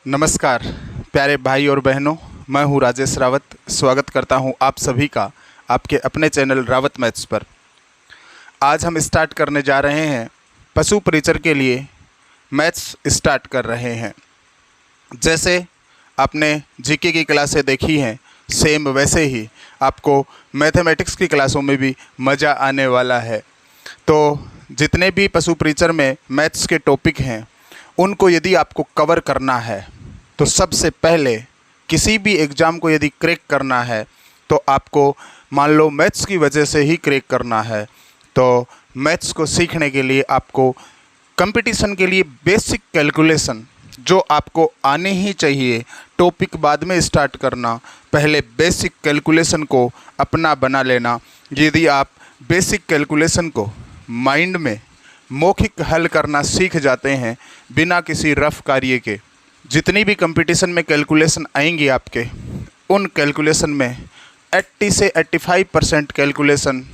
नमस्कार प्यारे भाई और बहनों, मैं हूं राजेश रावत। स्वागत करता हूं आप सभी का आपके अपने चैनल रावत मैथ्स पर। आज हम स्टार्ट करने जा रहे हैं पशु परिचर के लिए मैथ्स स्टार्ट कर रहे हैं। जैसे आपने जीके की क्लासें देखी हैं, सेम वैसे ही आपको मैथमेटिक्स की क्लासों में भी मज़ा आने वाला है। तो जितने भी पशु परिचर में मैथ्स के टॉपिक हैं उनको यदि आपको कवर करना है तो सबसे पहले किसी भी एग्ज़ाम को यदि क्रैक करना है तो आपको मान लो मैथ्स की वजह से ही क्रैक करना है, तो मैथ्स को सीखने के लिए आपको कंपटीशन के लिए बेसिक कैलकुलेशन जो आपको आने ही चाहिए, टॉपिक बाद में स्टार्ट करना, पहले बेसिक कैलकुलेशन को अपना बना लेना। यदि आप बेसिक कैलकुलेशन को माइंड में मौखिक हल करना सीख जाते हैं बिना किसी रफ कार्य के, जितनी भी कंपटीशन में कैलकुलेशन आएंगी आपके, उन कैलकुलेशन में 80 से 85% कैलकुलेशन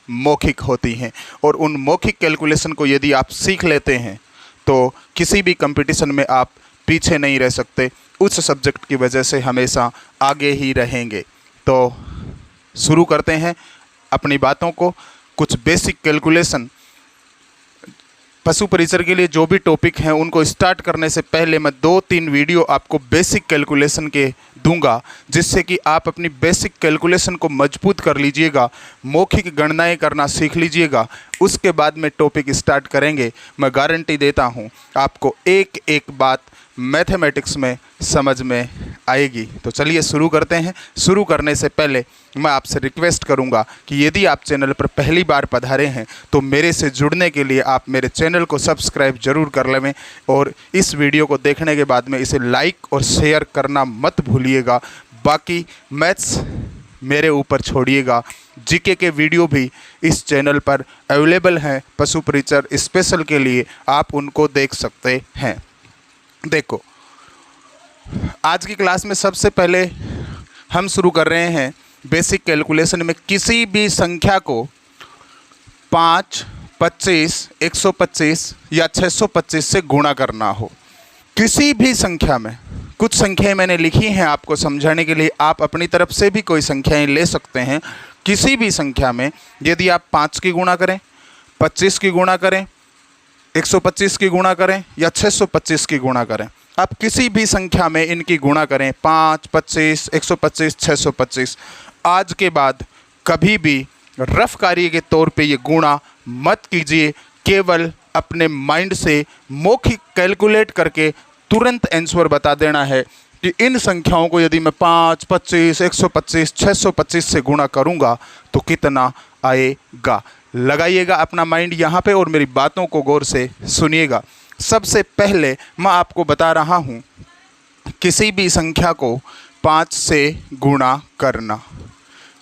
मौखिक होती हैं। और उन मौखिक कैलकुलेशन को यदि आप सीख लेते हैं तो किसी भी कंपटीशन में आप पीछे नहीं रह सकते, उस सब्जेक्ट की वजह से हमेशा आगे ही रहेंगे। तो शुरू करते हैं अपनी बातों को। कुछ बेसिक कैलकुलेशन पशु परिचर के लिए जो भी टॉपिक हैं उनको स्टार्ट करने से पहले मैं 2-3 वीडियो आपको बेसिक कैलकुलेशन के दूंगा, जिससे कि आप अपनी बेसिक कैलकुलेशन को मजबूत कर लीजिएगा, मौखिक गणनाएं करना सीख लीजिएगा। उसके बाद में टॉपिक स्टार्ट करेंगे। मैं गारंटी देता हूं आपको एक एक बात मैथमेटिक्स में समझ में आएगी। तो चलिए शुरू करते हैं। शुरू करने से पहले मैं आपसे रिक्वेस्ट करूंगा कि यदि आप चैनल पर पहली बार पधारे हैं तो मेरे से जुड़ने के लिए आप मेरे चैनल को सब्सक्राइब जरूर कर लें और इस वीडियो को देखने के बाद में इसे लाइक और शेयर करना मत भूलिएगा। बाकी मैथ्स मेरे ऊपर छोड़िएगा। जीके के वीडियो भी इस चैनल पर अवेलेबल हैं, पशु परिचर स्पेशल के लिए, आप उनको देख सकते हैं। देखो, आज की क्लास में सबसे पहले हम शुरू कर रहे हैं बेसिक कैलकुलेशन में किसी भी संख्या को 5, 25, 125 या 625 से गुणा करना हो। किसी भी संख्या में, कुछ संख्याएं मैंने लिखी हैं आपको समझाने के लिए, आप अपनी तरफ से भी कोई संख्याएं ले सकते हैं। किसी भी संख्या में यदि आप 5 की गुणा करें, 25 की गुणा करें, 125 की गुणा करें या 625 की गुणा करें, आप किसी भी संख्या में इनकी गुणा करें, 5, 25, 125, 625, आज के बाद कभी भी रफ कार्य के तौर पे ये गुणा मत कीजिए। केवल अपने माइंड से मौखिक कैलकुलेट करके तुरंत आंसर बता देना है कि इन संख्याओं को यदि मैं 5, 25, 125, 625 से गुणा करूँगा तो कितना आएगा। लगाइएगा अपना माइंड यहाँ पे और मेरी बातों को गौर से सुनिएगा। सबसे पहले मैं आपको बता रहा हूँ किसी भी संख्या को 5 से गुणा करना,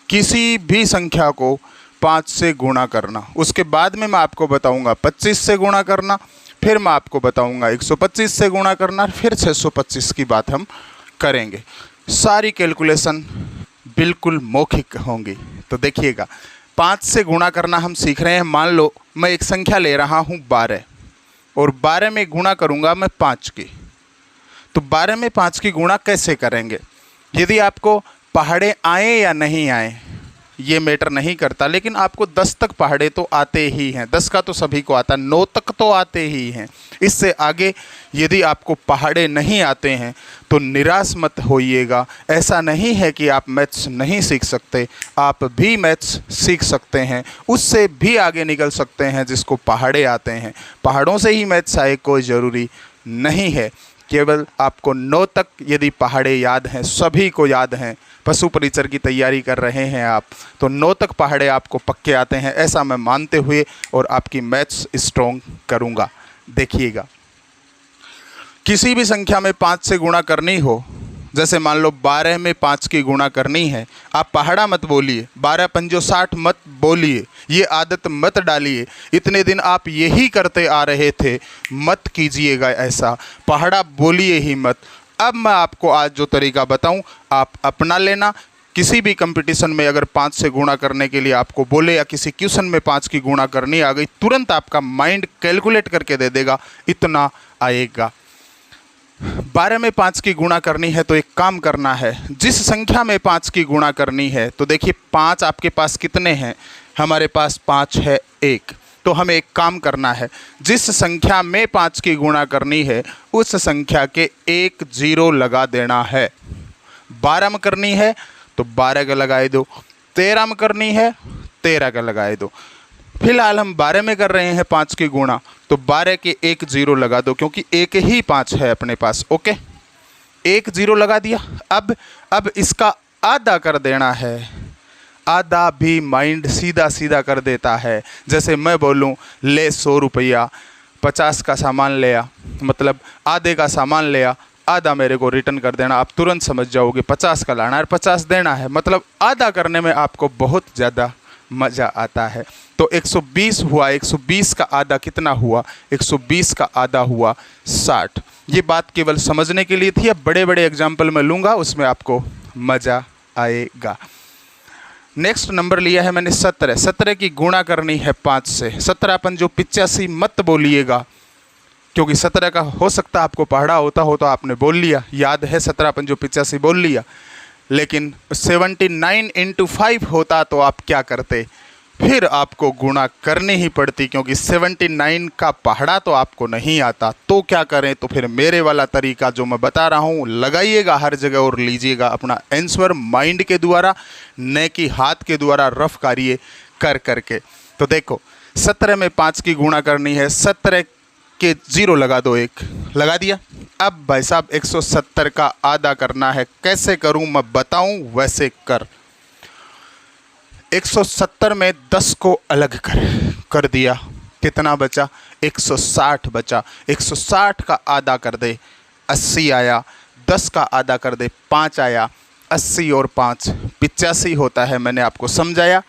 किसी भी संख्या को 5 से गुणा करना। उसके बाद में मैं आपको बताऊँगा 25 से गुणा करना, फिर मैं आपको बताऊँगा 125 से गुणा करना, फिर 625 की बात हम करेंगे। सारी कैलकुलेशन बिल्कुल मौखिक होंगी। तो देखिएगा, 5 से गुणा करना हम सीख रहे हैं। मान लो मैं एक संख्या ले रहा हूँ 12 और 12 में गुणा करूँगा मैं 5 की। तो 12 में 5 की गुणा कैसे करेंगे? यदि आपको पहाड़े आए या नहीं आए ये मैटर नहीं करता, लेकिन आपको 10 तक पहाड़े तो आते ही हैं। 10 का तो सभी को आता, 9 तक तो आते ही हैं। इससे आगे यदि आपको पहाड़े नहीं आते हैं तो निराश मत होइएगा। ऐसा नहीं है कि आप मैथ्स नहीं सीख सकते, आप भी मैथ्स सीख सकते हैं, उससे भी आगे निकल सकते हैं जिसको पहाड़े आते हैं। पहाड़ों से ही मैथ्स आए कोई ज़रूरी नहीं है। केवल आपको 9 तक यदि पहाड़े याद हैं, सभी को याद हैं, पशु परिचर की तैयारी कर रहे हैं आप, तो 9 तक पहाड़े आपको पक्के आते हैं, ऐसा मैं मानते हुए और आपकी मैथ्स स्ट्रॉन्ग करूंगा। देखिएगा, किसी भी संख्या में 5 से गुणा करनी हो, जैसे मान लो 12 में 5 की गुणा करनी है, आप पहाड़ा मत बोलिए, 12 पंजो 60 मत बोलिए, ये आदत मत डालिए। इतने दिन आप यही करते आ रहे थे, मत कीजिएगा ऐसा, पहाड़ा बोलिए ही मत। अब मैं आपको आज जो तरीका बताऊं आप अपना लेना। किसी भी कंपटीशन में अगर 5 से गुणा करने के लिए आपको बोले या किसी क्वेश्चन में 5 की गुणा करनी आ गई, तुरंत आपका माइंड कैलकुलेट करके दे देगा, इतना आएगा। 12 में 5 की गुणा करनी है तो एक काम करना है, जिस संख्या में 5 की गुणा करनी है, तो देखिए 5 आपके पास कितने हैं, हमारे पास 5 है 1। तो हमें एक काम करना है, जिस संख्या में 5 की गुणा करनी है उस संख्या के एक 0 लगा देना है। 12 में करनी है तो 12 का लगाए दो, 13 में करनी है 13 का लगाए दो। फिलहाल हम 12 में कर रहे हैं 5 की गुणा, तो 12 के एक 0 लगा दो, क्योंकि एक ही 5 है अपने पास। ओके, एक 0 लगा दिया। अब इसका आधा कर देना है। आधा भी माइंड सीधा सीधा कर देता है। जैसे मैं बोलूं ले 100 रुपया, 50 का सामान ले आ, मतलब आधे का सामान ले आ, आधा मेरे को रिटर्न कर देना। आप तुरंत समझ जाओगे 50 का लाना है, 50 देना है, मतलब आधा करने में आपको बहुत ज़्यादा मज़ा आता है। तो 120 हुआ, 120 का आधा कितना हुआ, 120 का आधा हुआ 60। ये बात केवल समझने के लिए थी। अब बड़े बड़े एग्जाम्पल मैं लूँगा, उसमें आपको मज़ा आएगा। नेक्स्ट नंबर लिया है मैंने 17। 17 की गुणा करनी है 5 से। 17 अपन जो 85 मत बोलिएगा, क्योंकि 17 का हो सकता है आपको पढ़ा होता हो तो आपने बोल लिया, याद है 17 अपन जो 85 बोल लिया। लेकिन 79 × 5 होता तो आप क्या करते, फिर आपको गुणा करनी ही पड़ती, क्योंकि 79 का पहाड़ा तो आपको नहीं आता। तो क्या करें, तो फिर मेरे वाला तरीका जो मैं बता रहा हूँ लगाइएगा हर जगह और लीजिएगा अपना आंसर माइंड के द्वारा, न कि हाथ के द्वारा रफ कार्य कर करके। तो देखो 17 में 5 की गुणा करनी है, 17 के 0 लगा दो, एक लगा दिया। अब भाई साहब 170 का आधा करना है। कैसे करूं मैं बताऊं, वैसे कर। 170 में 10 को अलग कर दिया, कितना बचा, 160 बचा। 160 का आधा कर दे 80 आया, 10 का आधा कर दे 5 आया, 80 और 5 85 होता है। मैंने आपको समझाया।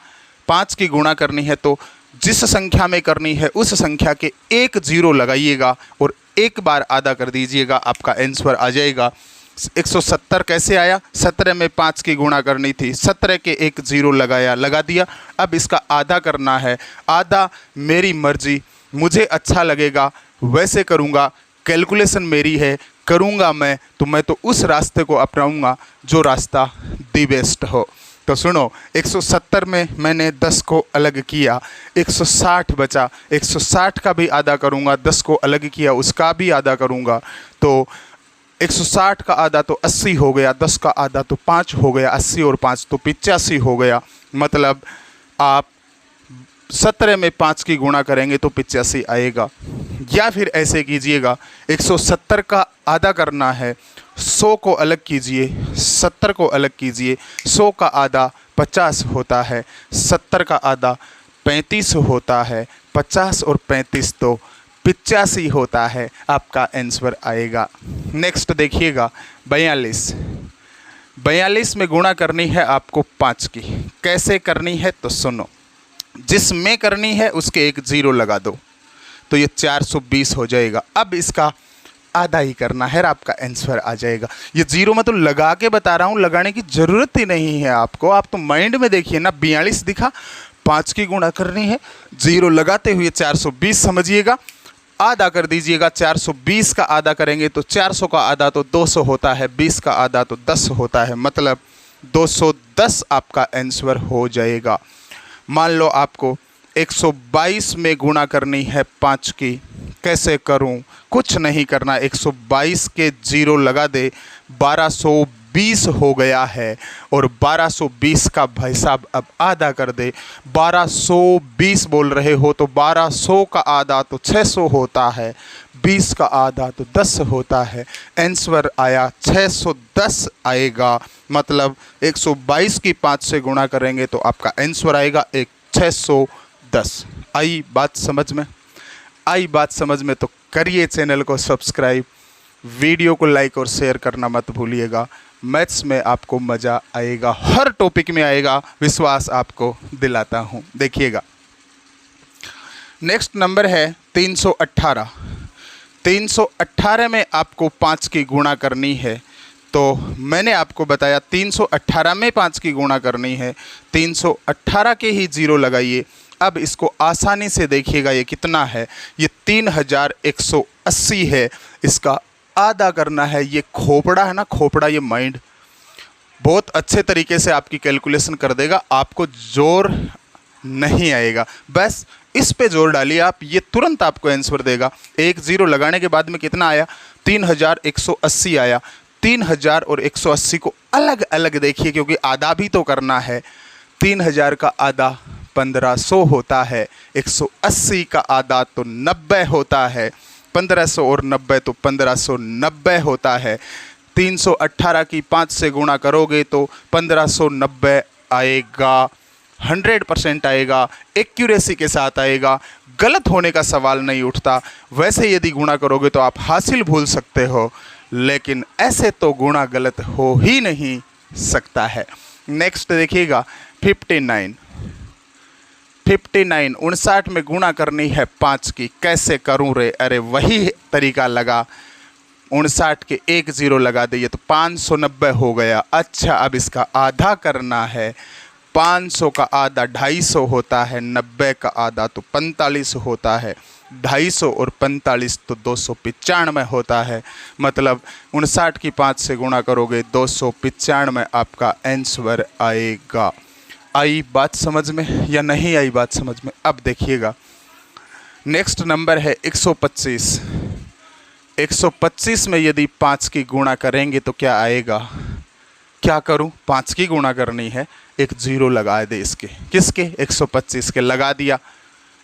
5 की गुणा करनी है तो जिस संख्या में करनी है उस संख्या के एक 0 लगाइएगा और एक बार आधा कर दीजिएगा, आपका आंसर आ जाएगा। 170 कैसे आया, 17 में 5 की गुणा करनी थी, 17 के एक 0 लगाया, लगा दिया। अब इसका आधा करना है। आधा मेरी मर्जी, मुझे अच्छा लगेगा वैसे करूँगा, कैलकुलेशन मेरी है, करूँगा मैं तो उस रास्ते को अपनाऊँगा जो रास्ता दी बेस्ट हो। तो सुनो, 170 में मैंने 10 को अलग किया, 160 बचा। 160 का भी आधा करूँगा, 10 को अलग किया उसका भी आधा करूँगा, तो 160 का आधा तो 80 हो गया, 10 का आधा तो 5 हो गया, 80 और 5 तो 85 हो गया। मतलब आप 17 में 5 की गुणा करेंगे तो 85 आएगा। या फिर ऐसे कीजिएगा, 170 का आधा करना है, 100 को अलग कीजिए, 70 को अलग कीजिए। 100 का आधा 50 होता है, 70 का आधा 35 होता है, 50 और 35 तो 85 होता है। आपका आंसर आएगा। नेक्स्ट देखिएगा 42 में गुणा करनी है आपको 5 की। कैसे करनी है तो सुनो, जिसमें करनी है उसके एक 0 लगा दो, तो ये 420 हो जाएगा। अब इसका आधा ही करना है, आपका आंसर आ जाएगा। ये 0 मैं तो लगा के बता रहा हूँ, लगाने की ज़रूरत ही नहीं है आपको। आप तो माइंड में देखिए ना, 42 दिखा, 5 की गुणा करनी है, 0 लगाते हुए 420 समझिएगा, आधा कर दीजिएगा। 420 का आधा करेंगे तो 400 का आधा तो 200 होता है, 20 का आधा तो 10 होता है, मतलब 210 आपका आंसर हो जाएगा। मान लो आपको 122 में गुणा करनी है 5 की। कैसे करूं, कुछ नहीं करना, 122 के 0 लगा दे, 1220 हो गया है। और 1220 का भाई साहब अब आधा कर दे। 1220 बोल रहे हो तो 1200 का आधा तो 600 होता है, 20 का आधा तो 10 होता है। आंसर आया 610 आएगा। मतलब 122 की 5 से गुणा करेंगे तो आपका आंसर आएगा 610। आई बात समझ में? आई बात समझ में तो करिए चैनल को सब्सक्राइब, वीडियो को लाइक और शेयर करना मत भूलिएगा। मैथ्स में आपको मज़ा आएगा, हर टॉपिक में आएगा, विश्वास आपको दिलाता हूँ। देखिएगा नेक्स्ट नंबर है 318। 318 में आपको 5 की गुणा करनी है। तो मैंने आपको बताया 318 में 5 की गुणा करनी है, 318 के ही 0 लगाइए। अब इसको आसानी से देखिएगा, ये कितना है, ये 3180 है। इसका आधा करना है। ये खोपड़ा है ना, खोपड़ा, ये माइंड बहुत अच्छे तरीके से आपकी कैलकुलेशन कर देगा, आपको जोर नहीं आएगा। बस इस पे जोर डालिए आप, ये तुरंत आपको आंसर देगा। एक जीरो लगाने के बाद में कितना आया? 3180 आया। 3000 और 180 को अलग अलग देखिए, क्योंकि आधा भी तो करना है। 3000 का आधा 1500 होता है, 180 का आधा तो 90 होता है, 1500 और 90 तो 1590 होता है। 318 की 5 से गुणा करोगे तो 1590 आएगा। 100% आएगा, एक्यूरेसी के साथ आएगा, गलत होने का सवाल नहीं उठता। वैसे यदि गुणा करोगे तो आप हासिल भूल सकते हो, लेकिन ऐसे तो गुणा गलत हो ही नहीं सकता है। नेक्स्ट देखिएगा 59। 59 में गुणा करनी है 5 की, कैसे करूं रे? अरे वही तरीका लगा, 59 के एक जीरो लगा दिए तो 590 हो गया। अच्छा, अब इसका आधा करना है। 500 का आधा 250 होता है, 90 का आधा तो 45 होता है, 250 और 45 तो 295 होता है। मतलब 59 की 5 से गुणा करोगे 295 आपका आंसर आएगा। आई बात समझ में या नहीं आई बात समझ में? अब देखिएगा नेक्स्ट नंबर है 125। 125 में यदि 5 की गुणा करेंगे तो क्या आएगा? क्या करूं? 5 की गुणा करनी है, एक जीरो लगा दे इसके, किसके? 125 के लगा दिया।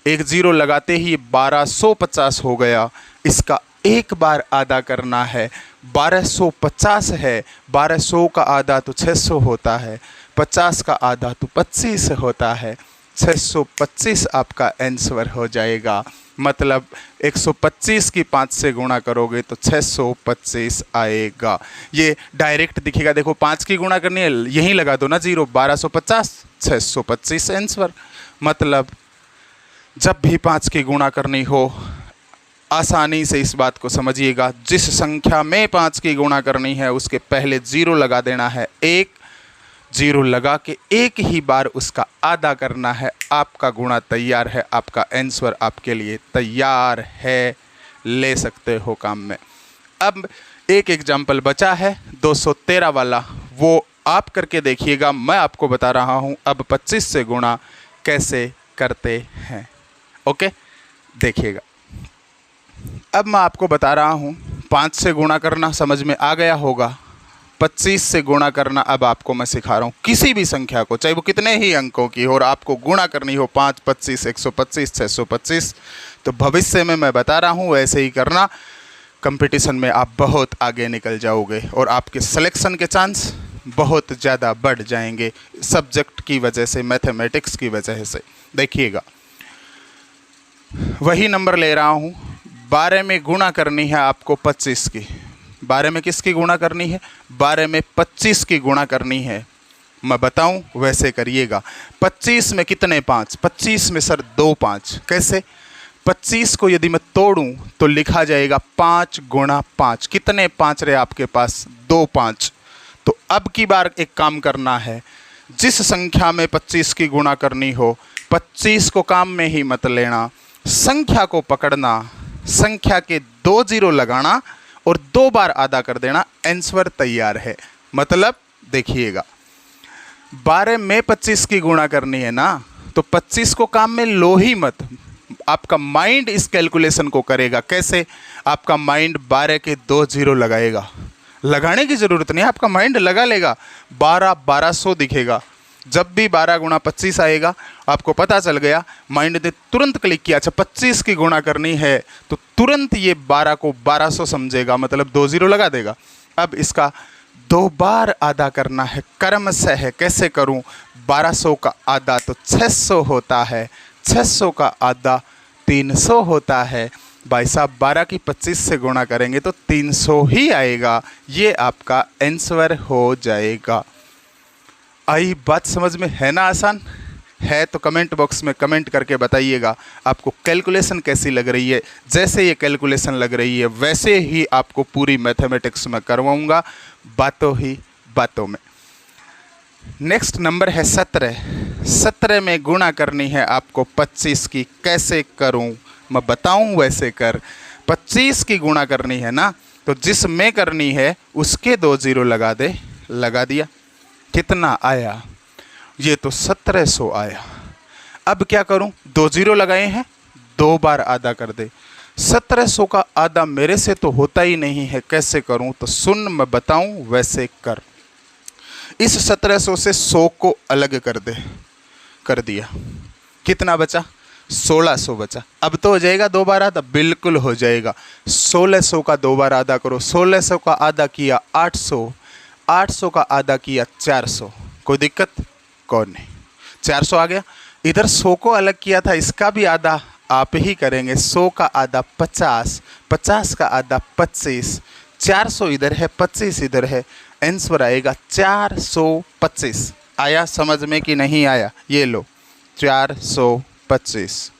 एक जीरो लगाते ही 1250 हो गया। इसका एक बार आधा करना है, 1250 है। 1200 का आधा तो 600 होता है, 50 का आधा तो 25 होता है। 625 आपका आंसर हो जाएगा। मतलब 125 की 5 से गुणा करोगे तो 625 आएगा। ये डायरेक्ट दिखेगा, देखो 5 की गुणा करनी है, यहीं लगा दो ना जीरो, 1250, 625 आंसर। मतलब जब भी 5 की गुणा करनी हो, आसानी से इस बात को समझिएगा, जिस संख्या में 5 की गुणा करनी है उसके पहले जीरो लगा देना है। एक जीरो लगा के एक ही बार उसका आधा करना है, आपका गुणा तैयार है, आपका आंसर आपके लिए तैयार है, ले सकते हो काम में। अब एक एग्जाम्पल बचा है 213 वाला, वो आप करके देखिएगा, मैं आपको बता रहा हूँ अब 25 से गुणा कैसे करते हैं। ओके, देखिएगा। अब मैं आपको बता रहा हूँ 5 से गुणा करना समझ में आ गया होगा। 25 से गुणा करना अब आपको मैं सिखा रहा हूँ। किसी भी संख्या को, चाहे वो कितने ही अंकों की हो, और आपको गुणा करनी हो 5, 25, 125, 625, तो भविष्य में मैं बता रहा हूँ वैसे ही करना। कंपटीशन में आप बहुत आगे निकल जाओगे और आपके सिलेक्शन के चांस बहुत ज़्यादा बढ़ जाएंगे, सब्जेक्ट की वजह से, मैथमेटिक्स की वजह से। देखिएगा, वही नंबर ले रहा हूँ। 12 में गुणा करनी है आपको 25 की। 12 में किसकी गुणा करनी है? 12 में 25 की गुणा करनी है। मैं बताऊं वैसे करिएगा। 25 में कितने 5? 25 में सर 2 5। कैसे? 25 को यदि मैं तोड़ूं तो लिखा जाएगा 5 गुणा 5। कितने 5 रहे आपके पास? 2 5। तो अब की बार एक काम करना है, जिस संख्या में 25 की गुणा करनी हो, 25 को काम में ही मत लेना, संख्या को पकड़ना, संख्या के 2 जीरो लगाना और 2 बार आधा कर देना, आंसर तैयार है। मतलब देखिएगा, 12 में 25 की गुणा करनी है ना, तो 25 को काम में लो ही मत, आपका माइंड इस कैलकुलेशन को करेगा। कैसे? आपका माइंड 12 के 2 जीरो लगाएगा, लगाने की ज़रूरत नहीं है, आपका माइंड लगा लेगा। 1200 दिखेगा। जब भी 12 गुणा 25 आएगा आपको पता चल गया, माइंड ने तुरंत क्लिक किया, अच्छा 25 की गुणा करनी है, तो तुरंत ये 12 को 1200 समझेगा, मतलब 2 जीरो लगा देगा। अब इसका 2 बार आधा करना है, कर्म से है। कैसे करूं? 1200 का आधा तो 600 होता है, 600 का आधा 300 होता है। भाई साहब 12 की 25 से गुणा करेंगे तो 300 ही आएगा, ये आपका आंसर हो जाएगा। आई बात समझ में? है ना आसान? है तो कमेंट बॉक्स में कमेंट करके बताइएगा आपको कैलकुलेशन कैसी लग रही है। जैसे ये कैलकुलेशन लग रही है वैसे ही आपको पूरी मैथमेटिक्स में करवाऊंगा, बातों ही बातों में। नेक्स्ट नंबर है 17। 17 में गुणा करनी है आपको 25 की। कैसे करूं? मैं बताऊं वैसे कर। 25 की गुणा करनी है ना, तो जिसमें करनी है उसके 2 जीरो लगा दे, लगा दिया। कितना आया? ये तो 1700 आया। अब क्या करूं? 2 जीरो लगाए हैं, 2 बार आधा कर दे। 1700 का आधा मेरे से तो होता ही नहीं है, कैसे करूं? तो सुन, मैं बताऊं, वैसे कर। इस 1700 से 100 को अलग कर दे, कर दिया। कितना बचा? 1600 बचा। अब तो हो जाएगा 2 बार आधा, बिल्कुल हो जाएगा। 1600 का 2 बार आधा करो। 1600 का आधा किया 800, 800 का आधा किया 400। कोई दिक्कत? कौन नहीं। 400 आ गया। इधर 100 को अलग किया था, इसका भी आधा आप ही करेंगे। 100 का आधा 50, 50 का आधा 25, 400 इधर है, 25 इधर है। आंसर आएगा 425। आया समझ में कि नहीं आया? ये लो 425।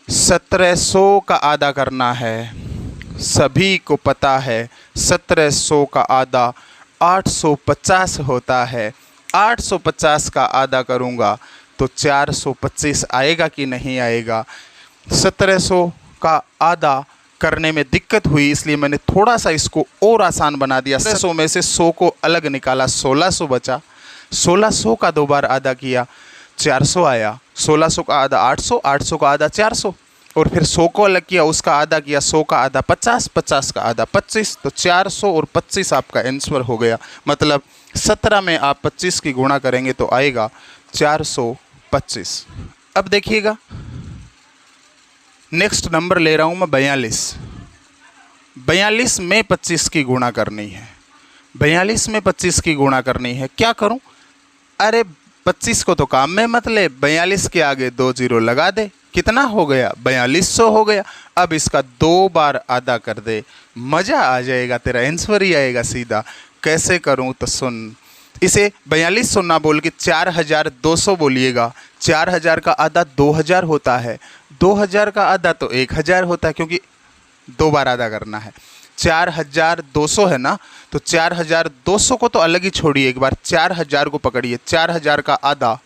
1700 का आधा करना है, सभी को पता है। 1700 का आधा 850 होता है। 850 का आधा करूँगा तो 425 आएगा कि नहीं आएगा? 1700 का आधा करने में दिक्कत हुई, इसलिए मैंने थोड़ा सा इसको और आसान बना दिया। 1700 में से 100 को अलग निकाला, 1600 बचा। 1600 का 2 बार आधा किया, 400 आया। 1600 का आधा 800, 800 का आधा 400, और फिर 100 को अलग किया, उसका आधा किया। 100 का आधा 50, 50 का आधा 25। तो 400 और 25 आपका आंसर हो गया। मतलब 17 में आप 25 की गुणा करेंगे तो आएगा 425। अब देखिएगा, नेक्स्ट नंबर ले रहा हूँ मैं 42। 42 में 25 की गुणा करनी है। 42 में 25 की गुणा करनी है। क्या करूँ? अरे 25 को तो काम में मत ले, 42 के आगे 2 जीरो लगा दे। कितना हो गया? 4200 हो गया। अब इसका 2 बार आधा कर दे, मज़ा आ जाएगा, तेरा आंसर ही आएगा सीधा। कैसे करूं? तो सुन, इसे 4200 ना बोल के 4200 बोलिएगा। 4000 का आधा 2000 होता है, 2000 का आधा तो 1000 होता है, क्योंकि 2 बार आधा करना है। 4200 है ना, तो 4200 को तो अलग ही छोड़िए, एक बार 4000 को पकड़िए। 4000 का आधा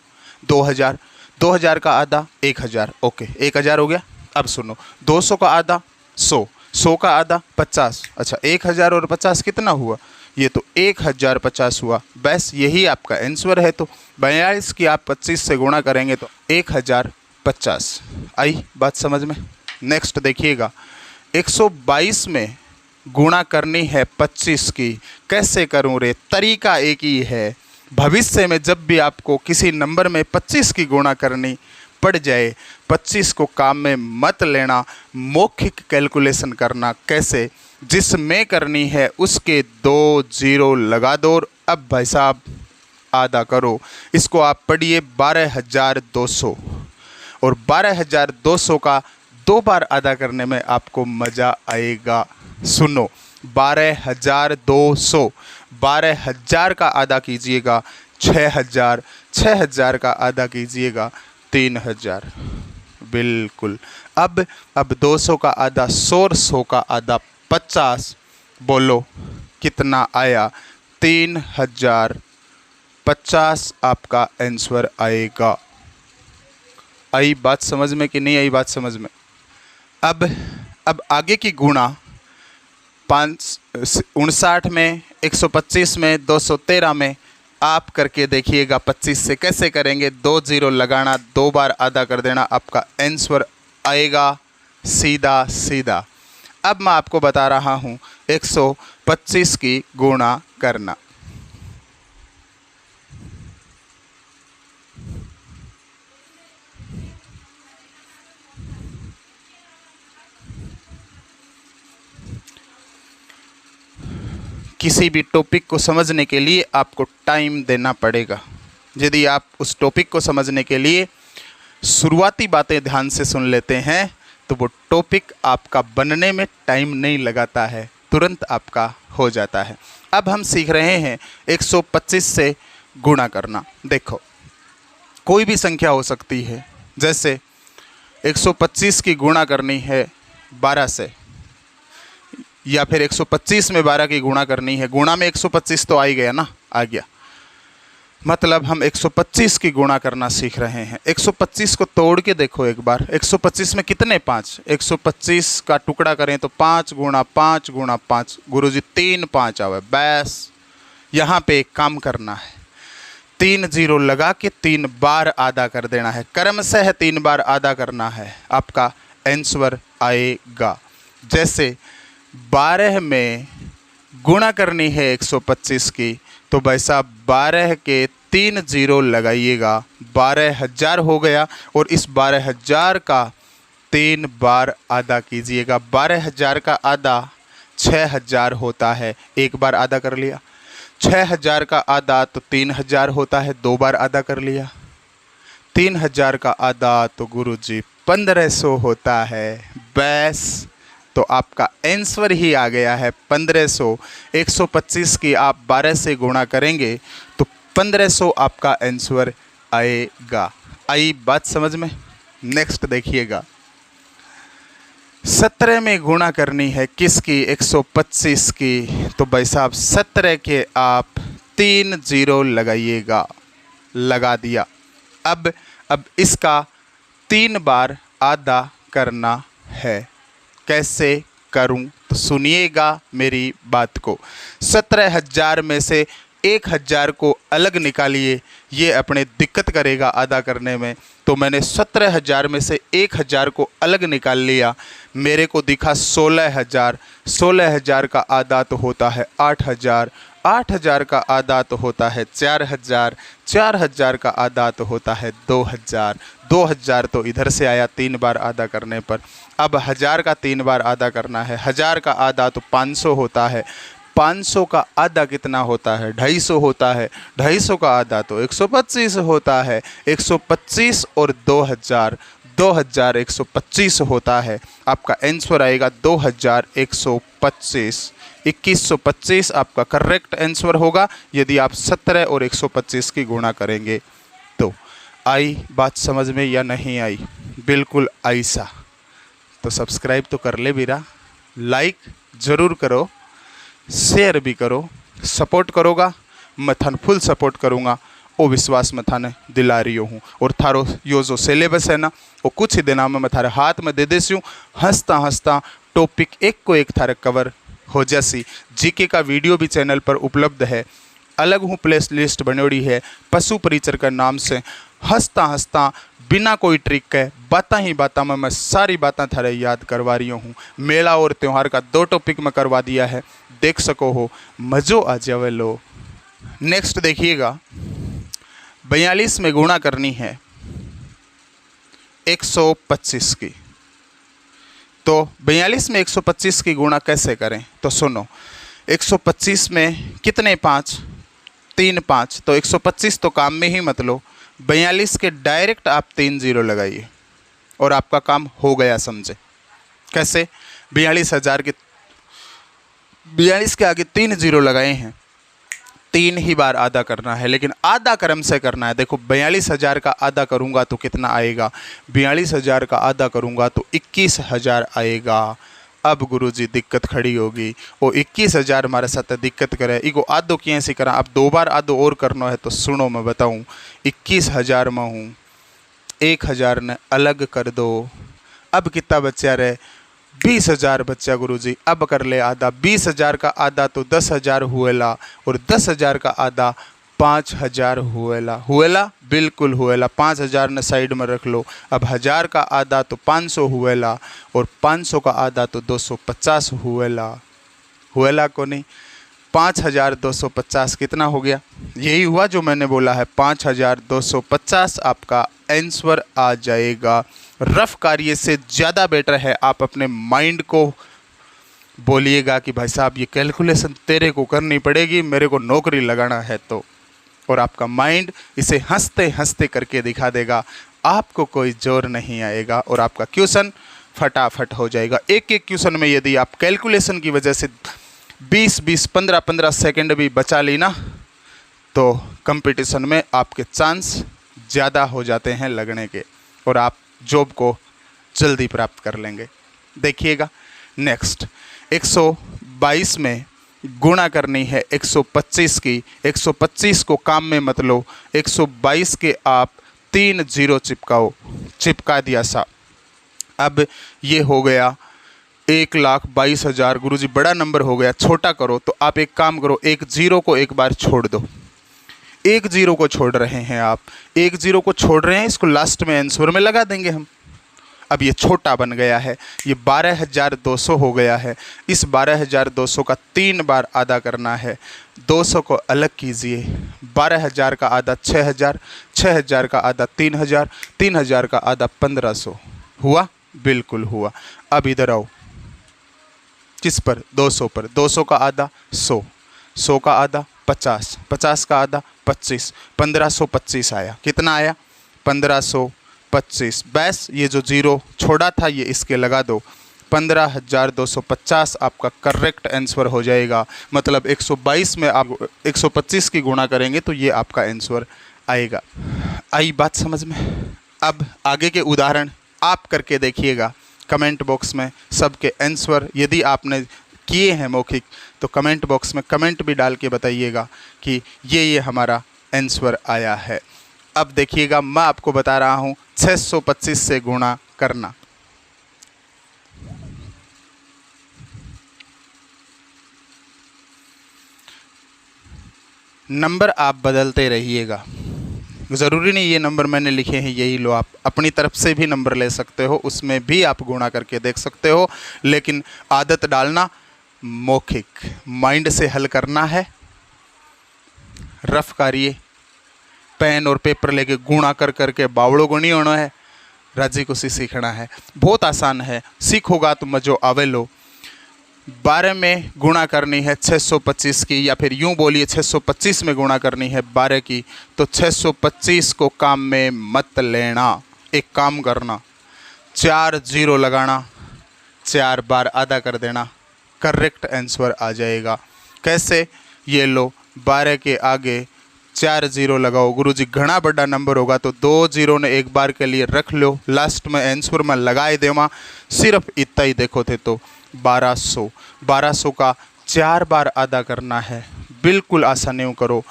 2000, 2000 का आधा 1000। ओके, 1000 हो गया। अब सुनो, 200 का आधा 100, 100 का आधा 50। अच्छा, 1000 और 50 कितना हुआ? ये तो 1050 हुआ। बस यही आपका आंसर है। तो 42 की आप 25 से गुणा करेंगे तो 1050। आई बात समझ में? नेक्स्ट देखिएगा, 122 में गुणा करनी है 25 की। कैसे करूं रे? तरीका एक ही है। भविष्य में जब भी आपको किसी नंबर में 25 की गुणा करनी पड़ जाए, 25 को काम में मत लेना, मौखिक कैलकुलेशन करना। कैसे? जिसमें करनी है उसके 2 जीरो लगा दो। और अब भाई साहब आधा करो। इसको आप पढ़िए 12200, और 12200 का 2 बार आधा करने में आपको मज़ा आएगा। सुनो, 12200, 12000 का आधा कीजिएगा 6000, 6000 का आधा कीजिएगा 3000। बिल्कुल। अब 200 का आधा 100, 100 का आधा 50। बोलो कितना आया? 3050 आपका आंसर आएगा। आई बात समझ में कि नहीं आई बात समझ में? अब आगे की गुणा 559 में, 125 में, 213 में आप करके देखिएगा। 25 से कैसे करेंगे? 2 जीरो लगाना, 2 बार आधा कर देना, आपका आंसर आएगा सीधा सीधा। अब मैं आपको बता रहा हूँ 125 की गुणा करना। किसी भी टॉपिक को समझने के लिए आपको टाइम देना पड़ेगा। यदि आप उस टॉपिक को समझने के लिए शुरुआती बातें ध्यान से सुन लेते हैं तो वो टॉपिक आपका बनने में टाइम नहीं लगाता है, तुरंत आपका हो जाता है। अब हम सीख रहे हैं 125 से गुणा करना। देखो, कोई भी संख्या हो सकती है, जैसे 125 की गुणा करनी है 12 से, या फिर 125 में 12 की गुणा करनी है। गुणा में 125 तो आ ही गया ना, आ गया। मतलब हम 125 की गुणा करना सीख रहे हैं। 125 को तोड़ के देखो एक बार, 125 में कितने 5, 125 का टुकड़ा करें तो 5 गुणा 5 गुणा 5, गुरुजी 3 5 आवे। बस यहाँ पे एक काम करना है, 3 0 लगा के 3 बार आधा कर देना है, क्रमशः 3 बार आधा करना है, आपका आंसर आएगा। जैसे 12 में गुणा करनी है 125 की, तो भाई साहब 12 के 3 0 लगाइएगा, 12,000 हो गया। और इस 12,000 का 3 बार आधा कीजिएगा। 12,000 का आधा 6,000 होता है, एक बार आधा कर लिया। 6,000 का आधा तो 3,000 होता है, 2 बार आधा कर लिया। 3,000 का आधा तो गुरुजी 1,500 होता है। बस तो आपका आंसर ही आ गया है 1,500। 125 की आप 12 से गुणा करेंगे तो 1,500 आपका आंसर आएगा। आई बात समझ में? नेक्स्ट देखिएगा, 17 में गुणा करनी है किसकी? 125 की। तो भाई साहब 17 के आप 3 0 लगाइएगा, लगा दिया। अब इसका 3 बार आधा करना है। कैसे करूं? तो सुनिएगा मेरी बात को। 17,000 में से 1,000 को अलग निकालिए, ये अपने दिक्कत करेगा आधा करने में। तो मैंने 17,000 में से 1,000 को अलग निकाल लिया, मेरे को दिखा 16,000। 16,000 का आधा तो होता है 8,000। 8,000 का आधा तो होता है 4,000। 4,000 का आधा तो होता है 2,000। 2,000 तो इधर से आया 3 बार आधा करने पर। अब 1,000 का 3 बार आधा करना है। 1,000 का आधा तो 500 होता है। 500 का आधा कितना होता है? 250 होता है। 250 का आधा तो 125 होता है। 125 और 2,000, 2,125 होता है। आपका आंसर आएगा 2,125। 2125 आपका करेक्ट आंसर होगा यदि आप 17 और 125 की गुणा करेंगे तो। आई बात समझ में या नहीं आई? बिल्कुल आई सा। तो सब्सक्राइब तो कर ले बीरा, लाइक ज़रूर करो, शेयर भी करो। सपोर्ट करोगा मैं थाने फुल सपोर्ट करूँगा, वो विश्वास मैं थाने दिला रही हूँ। और थारो यो जो सिलेबस है ना, वो कुछ ही दिनों में मैं थारे हाथ में दे देती हूँ। हंसता हंसता टॉपिक एक को एक थारे कवर हो जैसी। जीके का वीडियो भी चैनल पर उपलब्ध है, अलग हूँ प्ले लिस्ट बनोड़ी है पशु परिचर का नाम से। हंसता हंसता बिना कोई ट्रिक के बातें ही बातें में मैं सारी बातें थारे याद करवा रही हूँ। मेला और त्यौहार का 2 टॉपिक में करवा दिया है, देख सको हो, मज़ो आ जावे लो। नेक्स्ट देखिएगा, 42 में गुणा करनी है 125 की। तो 42 में 125 की गुणा कैसे करें? तो सुनो, 125 में कितने 5? 3 5। तो 125 तो काम में ही मत लो, 42 के डायरेक्ट आप 3 0 लगाइए और आपका काम हो गया। समझे कैसे? 42,000 के 42 के आगे 3 0 लगाए हैं, 3 ही बार आधा करना है, लेकिन आधा क्रम से करना है। देखो 42,000 का आधा करूँगा तो कितना आएगा? 42,000 का आधा करूँगा तो 21,000 आएगा। अब गुरुजी दिक्कत खड़ी होगी, वो 21,000 हमारे साथ दिक्कत करे, इको आधो कैसे करा? अब 2 बार आधो और करना है। तो सुनो मैं बताऊँ, 21,000 में हूँ, 1,000 ने अलग कर दो। अब कितना बच्चा रहे? 20,000 बच्चा गुरुजी। अब कर ले आधा। 20,000 का आधा तो 10,000 हुएला, और 10,000 का आधा 5,000 हुएला। हुएला? बिल्कुल हुएला। 5,000 ने साइड में रख लो। अब 1,000 का आधा तो 500 हुएला, और 500 का आधा तो 250 हुएला। हुएला को नहीं? 5,250 कितना हो गया? यही हुआ जो मैंने बोला है, 5,250 आपका आंसर आ जाएगा। रफ कार्य से ज़्यादा बेटर है आप अपने माइंड को बोलिएगा कि भाई साहब ये कैलकुलेशन तेरे को करनी पड़ेगी, मेरे को नौकरी लगाना है तो। और आपका माइंड इसे हंसते हंसते करके दिखा देगा, आपको कोई जोर नहीं आएगा और आपका क्वेश्चन फटाफट हो जाएगा। एक एक क्वेश्चन में यदि आप कैलकुलेशन की वजह से 20-20, 15-15 सेकंड भी बचा ली ना, तो कंपटीशन में आपके चांस ज़्यादा हो जाते हैं लगने के, और आप जॉब को जल्दी प्राप्त कर लेंगे। देखिएगा नेक्स्ट, 122 में गुणा करनी है 125 की। 125 को काम में मत लो, 122 के आप 3 जीरो चिपकाओ, चिपका दिया सा। अब ये हो गया 1,22,000। गुरुजी बड़ा नंबर हो गया, छोटा करो। तो आप एक काम करो, एक जीरो को एक बार छोड़ दो। एक जीरो को छोड़ रहे हैं आप, एक जीरो को छोड़ रहे हैं, इसको लास्ट में आंसर में लगा देंगे हम। अब ये छोटा बन गया है, ये 12,200 हो गया है। इस 12,200 का 3 बार आधा करना है। 200 को अलग कीजिए, 12,000 का आधा 6,000, 6,000 का आधा 3,000, 3,000 का आधा 1,500 हुआ। बिल्कुल हुआ। अब इधर आओ, किस पर? 200 पर। 200 का आधा 100, 100 का आधा 50, 50 का आधा 25, 1,525 आया। कितना आया? 1,525। बस ये जो जीरो छोड़ा था ये इसके लगा दो। 15,250 आपका करेक्ट आंसर हो जाएगा। मतलब 122 में आप 125 की गुणा करेंगे तो ये आपका आंसर आएगा। आई बात समझ में? अब आगे के उदाहरण आप करके देखिएगा। कमेंट बॉक्स में सबके आंसर यदि आपने किए हैं मौखिक तो कमेंट बॉक्स में कमेंट भी डाल के बताइएगा कि ये हमारा आंसर आया है। अब देखिएगा, मैं आपको बता रहा हूँ 625 से गुणा करना। नंबर आप बदलते रहिएगा, ज़रूरी नहीं ये नंबर मैंने लिखे हैं यही लो। आप अपनी तरफ से भी नंबर ले सकते हो, उसमें भी आप गुणा करके देख सकते हो। लेकिन आदत डालना मौखिक, माइंड से हल करना है। रफ करिए, पेन और पेपर लेके गुणा कर करके बावड़ों को नहीं होना है, राजी को सीखना है। बहुत आसान है, सीखोगा तो मज़ो आवे लो। 12 में गुणा करनी है 625 की, या फिर यूँ बोलिए 625 में गुणा करनी है 12 की। तो 625 को काम में मत लेना। एक काम करना, 4 जीरो लगाना, 4 बार आधा कर देना, करेक्ट आंसर आ जाएगा। कैसे? ये लो, 12 के आगे 4 जीरो लगाओ। गुरुजी घना बड़ा नंबर होगा तो 2 जीरो ने एक बार के लिए रख लो, लास्ट में आंसर में लगाए देवा। सिर्फ इतना ही देखो थे तो 1200। 1200 का 4 बार आधा करना है। बिल्कुल आसानी करो।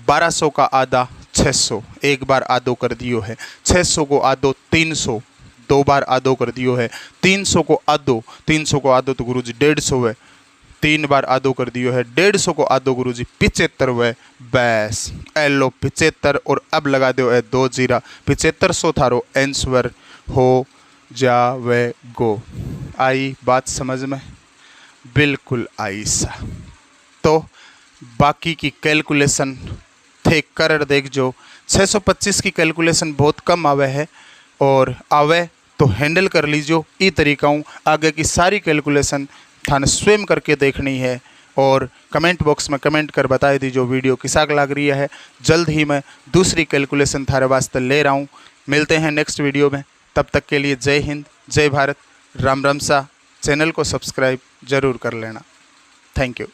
1200 का आधा 600, एक बार आधो कर दियो है। 600 को आधो 300, 2 बार आधो कर दियो है। 300 को आधो, 300 को आधो तो गुरुजी 150 है, 3 बार आधो कर दियो है। 150 को आधो गुरुजी 75 है। बस एलो 75 और अब लगा दो 2 जीरा। 7500 थारो आंसर हो जावेगो। आई बात समझ में? बिल्कुल आई सा। तो बाकी की कैलकुलेशन थे कर देख जो। 625 की कैलकुलेशन बहुत कम आवे है, और आवे तो हैंडल कर लीजिए। ई तरीका आगे की सारी कैलकुलेशन थाने स्वयं करके देखनी है। और कमेंट बॉक्स में कमेंट कर बताए दीजिए वीडियो किसा लग रही है। जल्द ही मैं दूसरी कैलकुलेशन थारे वास्ते ले रहा हूँ। मिलते हैं नेक्स्ट वीडियो में, तब तक के लिए जय हिंद, जय भारत, राम राम सा। चैनल को सब्सक्राइब ज़रूर कर लेना। Thank you.